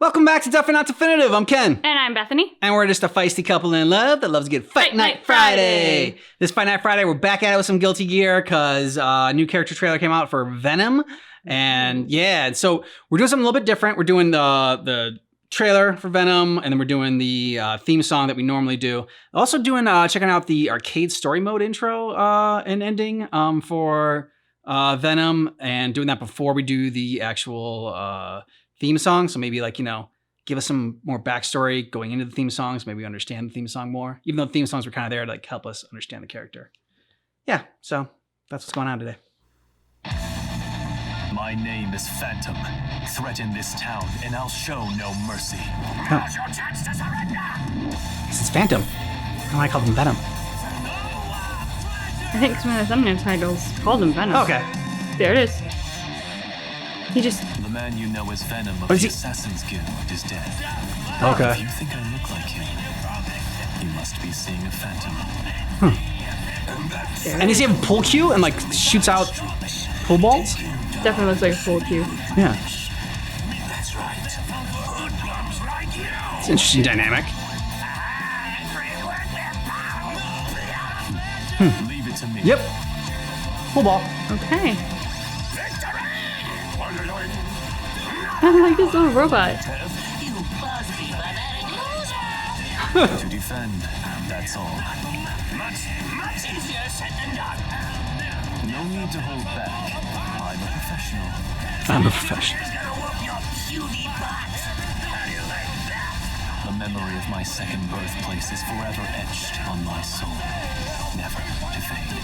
Welcome back to Tough or Not Definitive. I'm Ken. And I'm Bethany. And we're just a feisty couple in love that loves to get Fight Night Friday. This Fight Night Friday, we're back at it with some guilty gear because a new character trailer came out for Venom. And yeah, so we're doing something a little bit different. We're doing the trailer for Venom, and then we're doing the theme song that we normally do. Also doing checking out the arcade story mode intro and ending for Venom, and doing that before we do the actual theme song. So maybe give us some more backstory going into the theme songs. Maybe we understand the theme song more, even though the theme songs were kind of there to help us understand the character. Yeah, so that's what's going on today. My name is Phantom. Threaten this town, and I'll show no mercy. Now's your chance to surrender! This is Phantom. Why do I call him Venom? I think some of the thumbnail titles called him Venom. Okay. There it is. He just... The man you know as Venom of What is the he? Assassin's Guild is dead. Okay. If you think I look like him, you must be seeing a phantom. there. And does he have a pool cue and shoots out pool balls? Definitely looks like a full cue. Yeah. That's right. Hoodlums like you! It's an interesting dynamic. Leave it to me. Yep. Pool ball. Okay. Victory! I like this little robot. You busty fanatic loser! To defend, that's all. Much easier said than done. No need to hold back. I'm a professional. I'm a professional. Who's gonna whoop your cutie butt? How do you like that? The memory of my second birthplace is forever etched on my soul, never to fade.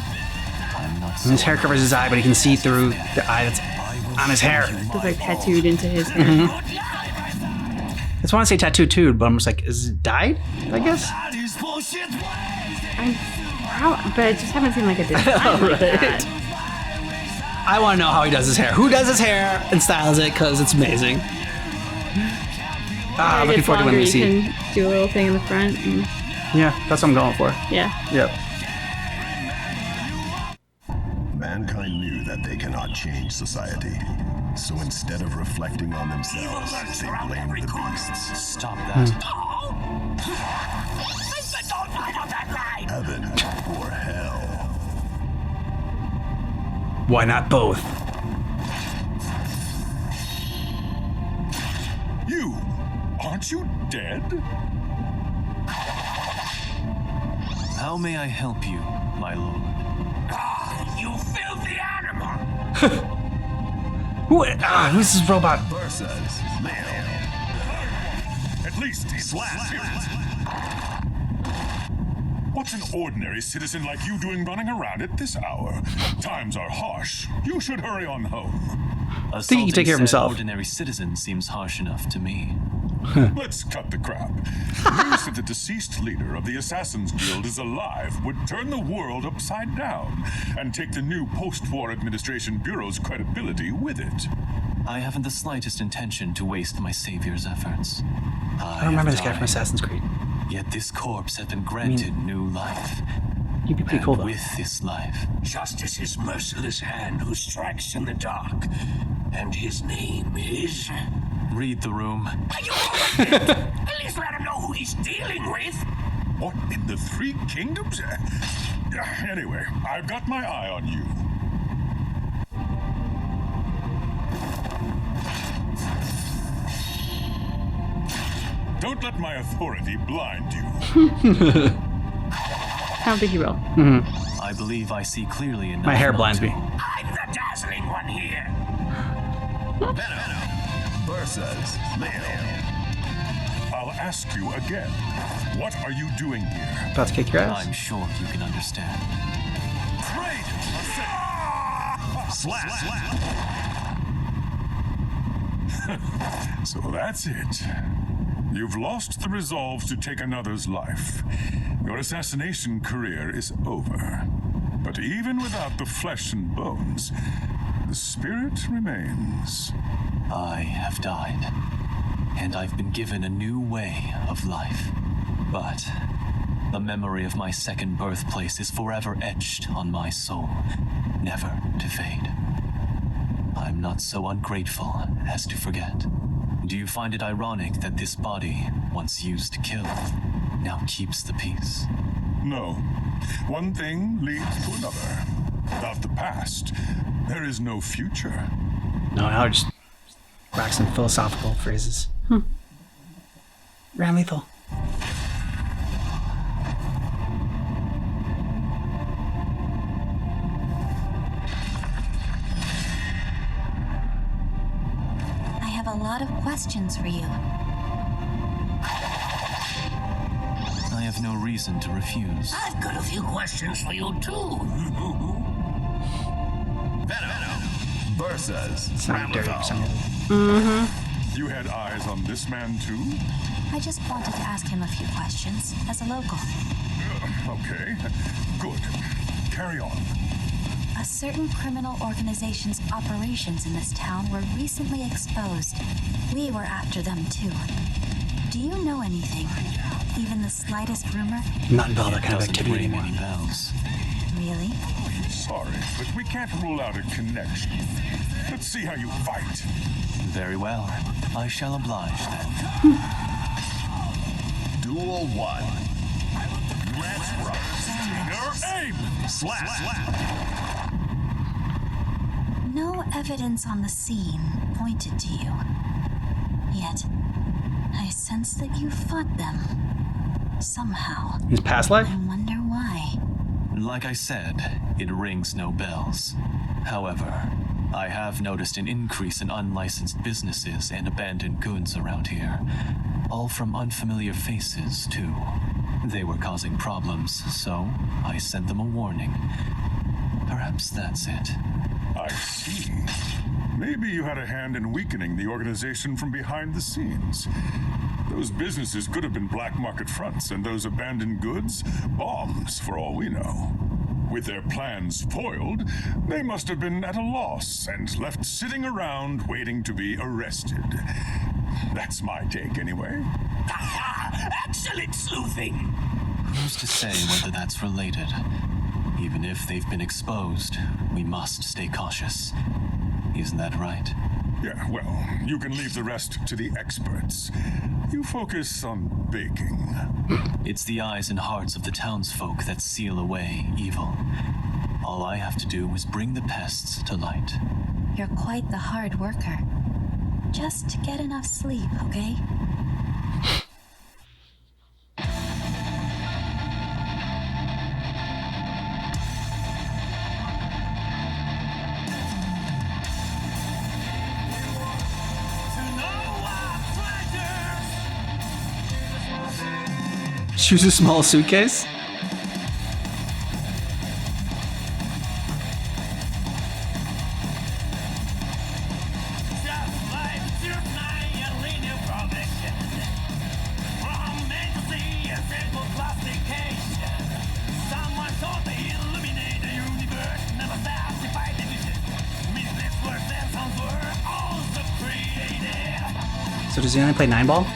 I'm not And his hair covers his eye, but he can see through the eye that's on his hair. It's tattooed into his hair. I just want to say tattooed, but I'm just like, is it dyed? I guess. These bullshit ways! But I just haven't seen a design like that. I want to know how he does his hair. Who does his hair and styles it? Because it's amazing. If Looking it's forward to when longer, we you see. can do a little thing in the front. And, Yeah, that's what I'm going for. yeah. Yep. Mankind knew that they cannot change society. So instead of reflecting on themselves, they blamed the beasts. Stop that. Don't line up that line! Heaven or hell. Why not both? You! Aren't you dead? How may I help you, my lord? Ah, you filthy animal! Who's this robot? Versus male. At least he's spirit. What's an ordinary citizen like you doing running around at this hour? Times are harsh. You should hurry on home. think he can take care of himself. Ordinary citizen seems harsh enough to me. Let's cut the crap. News that the deceased leader of the Assassin's Guild is alive would turn the world upside down and take the new post-war administration bureau's credibility with it. I haven't the slightest intention to waste my savior's efforts. I don't remember this guy from Assassin's Creed. Yet this corpse has been granted new life. He'd be pretty And cool though. with this life, Justice's merciless hand who strikes in the dark. And his name is... read the room. At least let him know who he's dealing with. What in the Three Kingdoms? Anyway, I've got my eye on you. Don't let my authority blind you. I don't think he will. I believe I see clearly enough. My hair not blinds to. me. I'm the dazzling one here. Venom versus male. I'll ask you again. What are you doing here? About to kick your ass. I'm sure you can understand. So that's it. You've lost the resolve to take another's life. Your assassination career is over. But even without the flesh and bones, the spirit remains. I have died, and I've been given a new way of life. But the memory of my second birthplace is forever etched on my soul, never to fade. I'm not so ungrateful as to forget. Do you find it ironic that this body, once used to kill, now keeps the peace? No. One thing leads to another. Without the past, there is no future. No, now just rock some philosophical phrases. Grand Lethal. I have a lot of questions for you. I have no reason to refuse. I've got a few questions for you, too. Venom versus Sound dirty for some reason. You had eyes on this man too? I just wanted to ask him a few questions as a local. Okay, good. Carry on. A certain criminal organization's operations in this town were recently exposed. We were after them too. Do you know anything? Even the slightest rumor? Not involved that kind of Doesn't activity ring anymore. any bells. Really? Sorry, but we can't rule out a connection. Let's see how you fight. Very well. I shall oblige then. Duel 1. Let's rock. Aim! Slap. No evidence on the scene pointed to you. Yet, I sense that you fought them. Somehow. His past life? I wonder why. Like I said, it rings no bells. However, I have noticed an increase in unlicensed businesses and abandoned goods around here. All from unfamiliar faces, too. They were causing problems, so I sent them a warning. Perhaps that's it. I see. Maybe you had a hand in weakening the organization from behind the scenes. Those businesses could have been black market fronts, and those abandoned goods, bombs, for all we know. With their plans foiled, they must have been at a loss and left sitting around waiting to be arrested. That's my take, anyway. Excellent sleuthing. Who's to say whether that's related? Even if they've been exposed, we must stay cautious. Isn't that right? Yeah, well, you can leave the rest to the experts. You focus on baking. It's the eyes and hearts of the townsfolk that seal away evil. All I have to do is bring the pests to light. You're quite the hard worker. Just get enough sleep, okay? Choose a small suitcase? So does he only play 9-ball?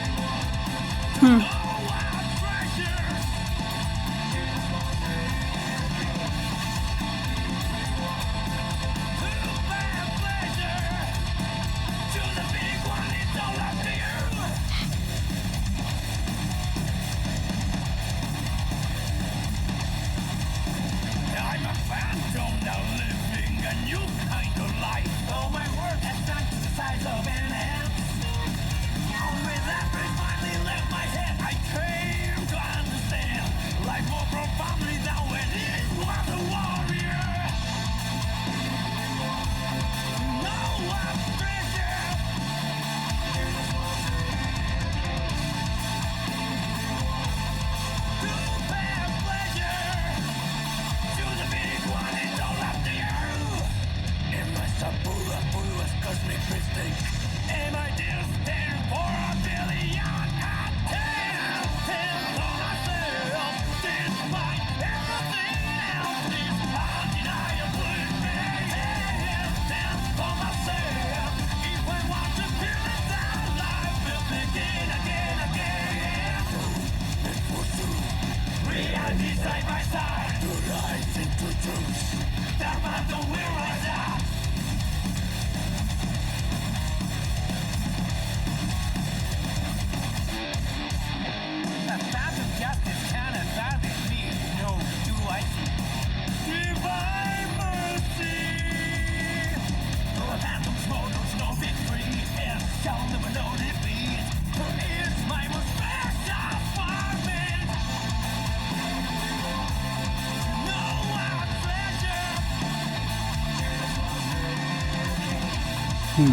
By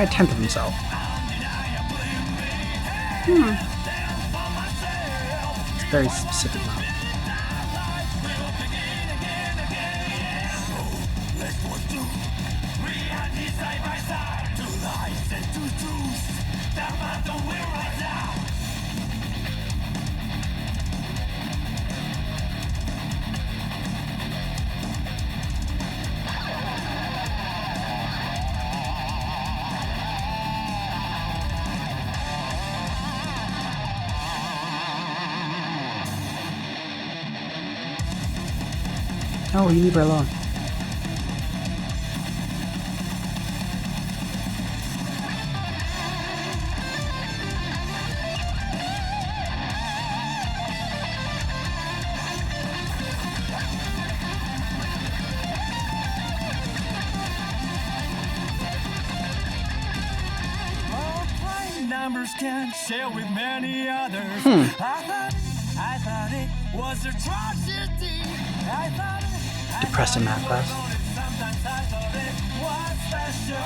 a tenth of himself. It's very specific now. Oh, you leave her alone. Numbers can share with many others. I thought it was a tragedy. I thought Depressed in math class. sometimes I thought it was special.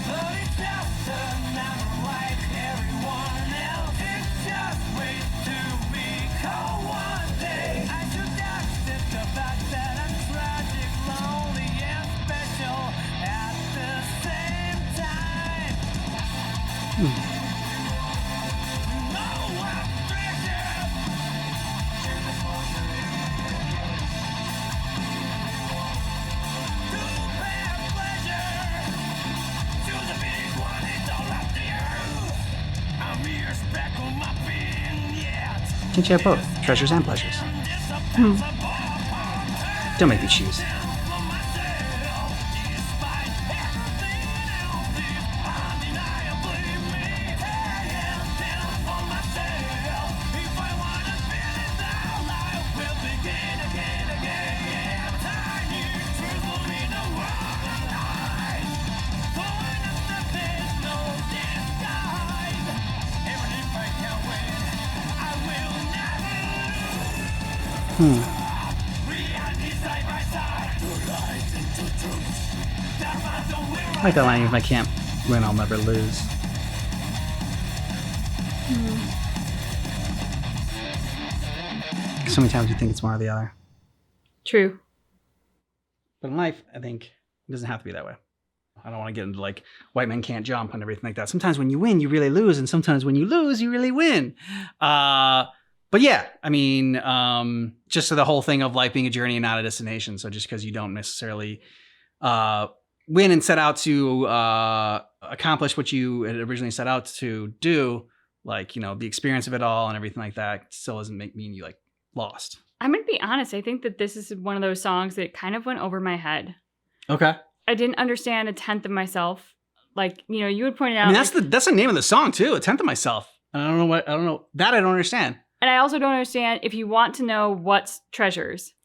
But it's just another like everyone else. It's just way to be called one day. I should accept the fact that I'm tragic, lonely, and special at the same time. Can't you have both? Treasures and pleasures. Don't make me choose. I like that line, if I can't win, I'll never lose. So many times you think it's one or the other. True. But in life, I think it doesn't have to be that way. I don't want to get into like white men can't jump and everything like that. Sometimes when you win, you really lose. And sometimes when you lose, you really win. But yeah, I mean, just the whole thing of life being a journey and not a destination. So just because you don't necessarily win and set out to accomplish what you had originally set out to do, like, you know, the experience of it all and everything like that still doesn't mean you like lost. I'm going to be honest. I think that this is one of those songs that kind of went over my head. Okay. I didn't understand a tenth of myself. Like, you know, you would point it out. I mean, that's the name of the song too. A tenth of myself. And I don't know that I don't understand. And I also don't understand if you want to know what's treasures.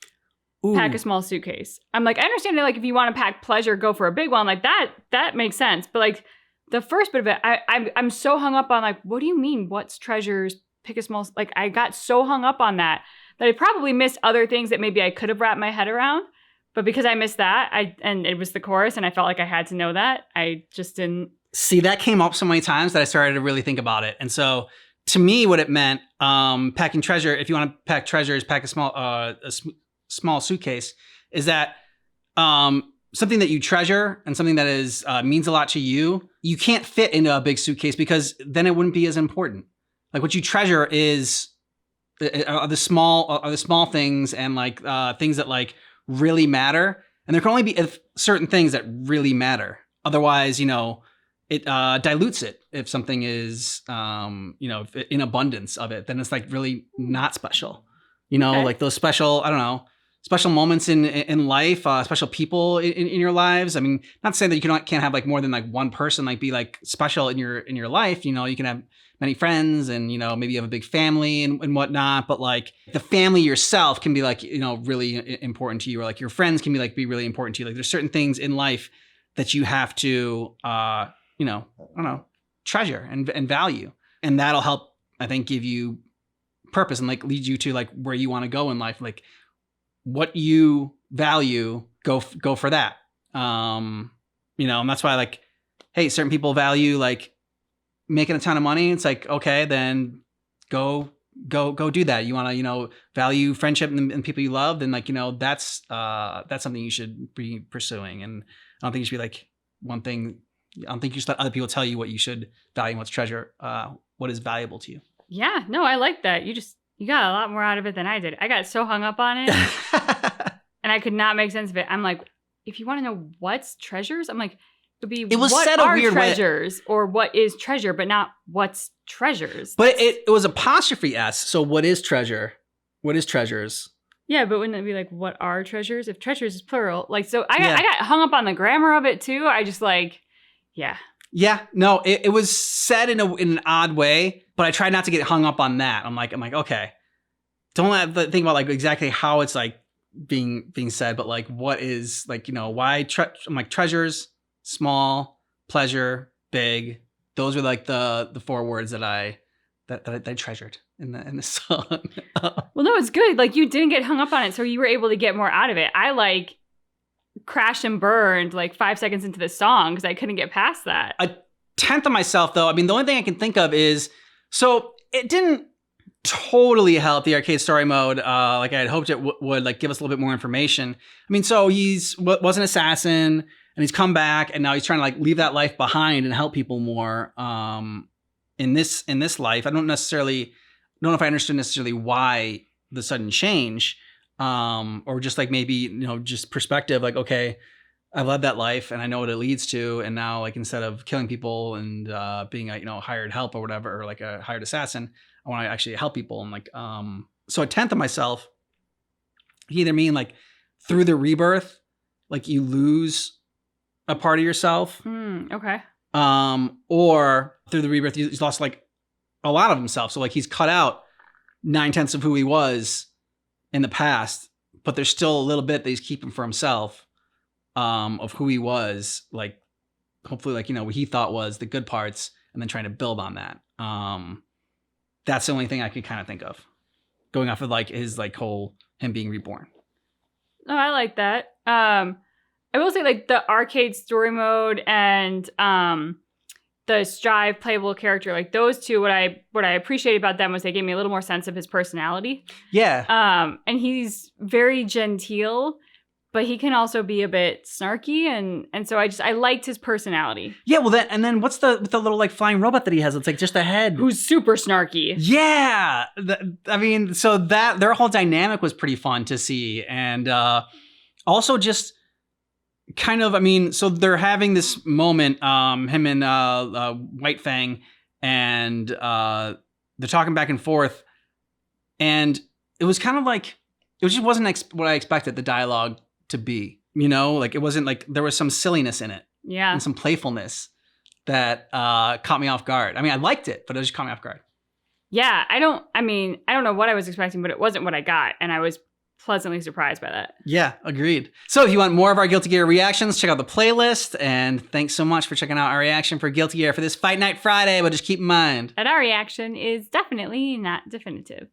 Ooh. Pack a small suitcase. I'm like, I understand that, like, if you want to pack pleasure, go for a big one. Like that makes sense. But like the first bit of it, I'm so hung up on like, what do you mean? What's treasures? Pick a small, like I got so hung up on that I probably missed other things that maybe I could have wrapped my head around. But because I missed that, and it was the chorus and I felt like I had to know that, I just didn't. See, that came up so many times that I started to really think about it. And so to me, what it meant, packing treasure, if you want to pack treasures, pack a small suitcase, is that something that you treasure and something that is means a lot to you, you can't fit into a big suitcase because then it wouldn't be as important. Like what you treasure are the small things and like things that like really matter. And there can only be certain things that really matter. Otherwise, you know, it dilutes it. If something is, you know, in abundance of it, then it's like really not special. You know, Okay. like those special, I don't know, special moments in life, special people in your lives. I mean, not saying that you can't have like more than like one person like be like special in your life. You know, you can have many friends and, you know, maybe you have a big family and whatnot, but like the family yourself can be like, you know, really important to you, or like your friends can be really important to you. Like there's certain things in life that you have to, you know, I don't know, treasure and value. And that'll help, I think, give you purpose and like lead you to like where you want to go in life. Like what you value, go for that. You know, and that's why like, hey, certain people value like making a ton of money. It's like, okay, then go do that. You want to, you know, value friendship and people you love, then like, you know, that's something you should be pursuing. And I don't think you should be like one thing. I don't think you should let other people tell you what you should value and what's treasure, what is valuable to you. Yeah, no, I like that. You got a lot more out of it than I did. I got so hung up on it and I could not make sense of it. I'm like, if you want to know what's treasures, I'm like, it was what said a weird treasures way. Or what is treasure, but not what's treasures. But it was apostrophe S. So what is treasure? What is treasures? Yeah, but wouldn't it be like, what are treasures? If treasures is plural, like, so I got hung up on the grammar of it too. I just like, yeah. Yeah, no, it was said in an odd way, but I tried not to get hung up on that. I'm like, okay, don't think about like exactly how it's like being said, but like what is like, you know, why I'm like treasures, small, pleasure, big. Those are like the four words that I treasured in the song. Well, no, it's good. Like you didn't get hung up on it, so you were able to get more out of it. I like crashed and burned like 5 seconds into the song because I couldn't get past that. A tenth of myself, though. I mean, the only thing I can think of is, so it didn't totally help the arcade story mode like I had hoped it would like give us a little bit more information. I mean, so was an assassin and he's come back and now he's trying to like leave that life behind and help people more in this life. I don't know if I understood necessarily why the sudden change. Or just like maybe, you know, just perspective, like, okay, I've led that life and I know what it leads to. And now like, instead of killing people and, being a, you know, hired help or whatever, or like a hired assassin, I want to actually help people. And like, so a tenth of myself, you either mean like through the rebirth, like you lose a part of yourself. Okay. Or through the rebirth, he's lost like a lot of himself. So like he's cut out 9/10 of who he was in the past, but there's still a little bit that he's keeping for himself, of who he was, like hopefully like, you know, what he thought was the good parts and then trying to build on that. That's the only thing I could kind of think of going off of like his like whole him being reborn. Oh, I like that. I will say like the arcade story mode and the Strive playable character, like those two, what I appreciated about them was they gave me a little more sense of his personality. Yeah. And he's very genteel, but he can also be a bit snarky, and so I liked his personality. Yeah, well then what's the little like flying robot that he has? It's like just a head. Who's super snarky. Yeah. I mean, so that their whole dynamic was pretty fun to see, and also just kind of, I mean, so they're having this moment, him and White Fang, and they're talking back and forth, and it was kind of like, it just wasn't what I expected the dialogue to be, you know? Like, it wasn't like, there was some silliness in it. Yeah. And some playfulness that caught me off guard. I mean, I liked it, but it just caught me off guard. Yeah, I don't know what I was expecting, but it wasn't what I got, and I was pleasantly surprised by that. Yeah, agreed. So if you want more of our Guilty Gear reactions, check out the playlist. And thanks so much for checking out our reaction for Guilty Gear for this Fight Night Friday. But just keep in mind that our reaction is definitely not definitive.